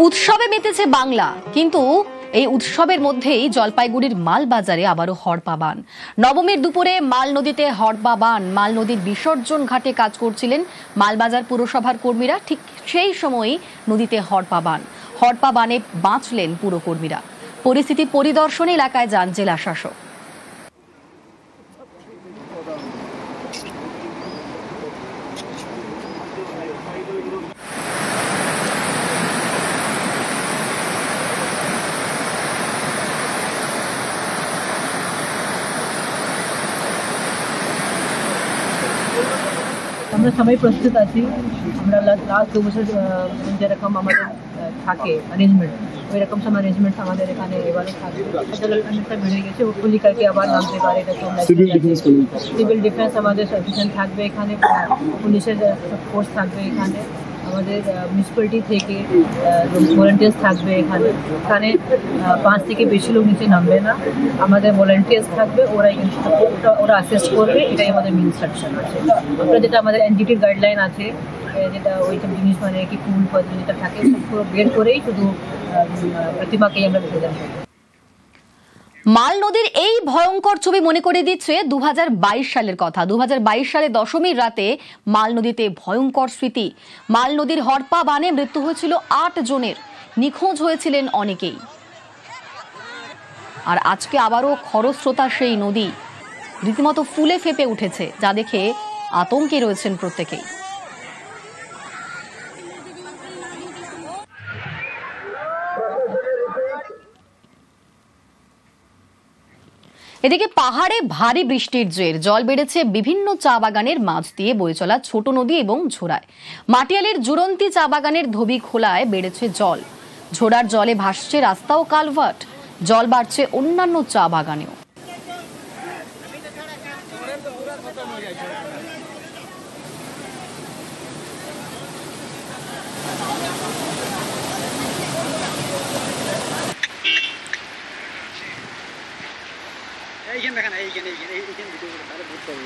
উৎসবে মেতেছে বাংলা, কিন্তু এই উৎসবের মধ্যেই জলপাইগুড়ির মালবাজারে আবারও হড়পা বান। নবমীর দুপুরে মাল নদীতে হড়পা বান। মাল নদীর বিসর্জন ঘাটে কাজ করছিলেন মালবাজার পুরসভার কর্মীরা। ঠিক সেই সময়ই নদীতে হড়পা বান। হড়পা বানে বাঁচলেন পুরকর্মীরা। পরিস্থিতি পরিদর্শনে এলাকায় যান জেলা শাসক। আমরা সবাই প্রস্তুত আছি। আমরা লাস্ট 2 বছর যেরকম আমাদের থাকে অ্যারেঞ্জমেন্ট, ওই রকম সব অ্যারেঞ্জমেন্ট আমাদের এখানে এবারে থাকবে। অনেকটা বেড়ে গেছে, হোপফুলি কালকে আবার নামতে পারে। এটা তো সিভিল ডিফেন্স আমাদের সাফিসিয়েন্ট থাকবে এখানে, পুলিশের ফোর্স থাকবে এখানে, আমাদের মিউনিসিপ্যালিটি থেকে ভলেন্টিয়ার্স থাকবে এখানে। 5 থেকে বেশি লোক নিচে নামবে না, আমাদের ভলেন্টিয়ার্স থাকবে, ওরা অ্যাসেস করবে। এটাই আমাদের মেন ইনস্ট্রাকশন আছে। আমরা যেটা আমাদের এনজিটির গাইডলাইন আছে, যেটা ওইসব জিনিস মানে কি ফুল পদ্ম যেটা থাকে পুরো বের করেই শুধু প্রতিমাকেই আমরা প্রেজেন্ট করি। মাল নদীর এই ভয়ঙ্কর ছবি মনে করে দিচ্ছে 2022 সালের কথা। 2022 সালে দশমীর রাতে মাল নদীতে ভয়ঙ্কর স্মৃতি। মাল নদীর হড়পা বানে মৃত্যু হয়েছিল 8 জনের, নিখোঁজ হয়েছিলেন অনেকেই। আর আজকে আবারও খরস্রোতা সেই নদী রীতিমতো ফুলে ফেপে উঠেছে, যা দেখে আতঙ্কে রয়েছেন প্রত্যেকেই। এদিকে পাহাড়ে ভারী বৃষ্টির জের জল বেড়েছে বিভিন্ন চা বাগানের মাঝ দিয়ে বয়ে চলা ছোট নদী এবং ঝোড়ায়। মাটিয়ালের জুরন্তি চা বাগানের ধোবি খোলায় বেড়েছে জল। ঝোড়ার জলে ভাসছে রাস্তা ও কালভার্ট। জল বাড়ছে অন্যান্য চা বাগানেও। এইখানে দেখেন, এইখানে ভিডিও করে তাহলে বুঝতে হবে।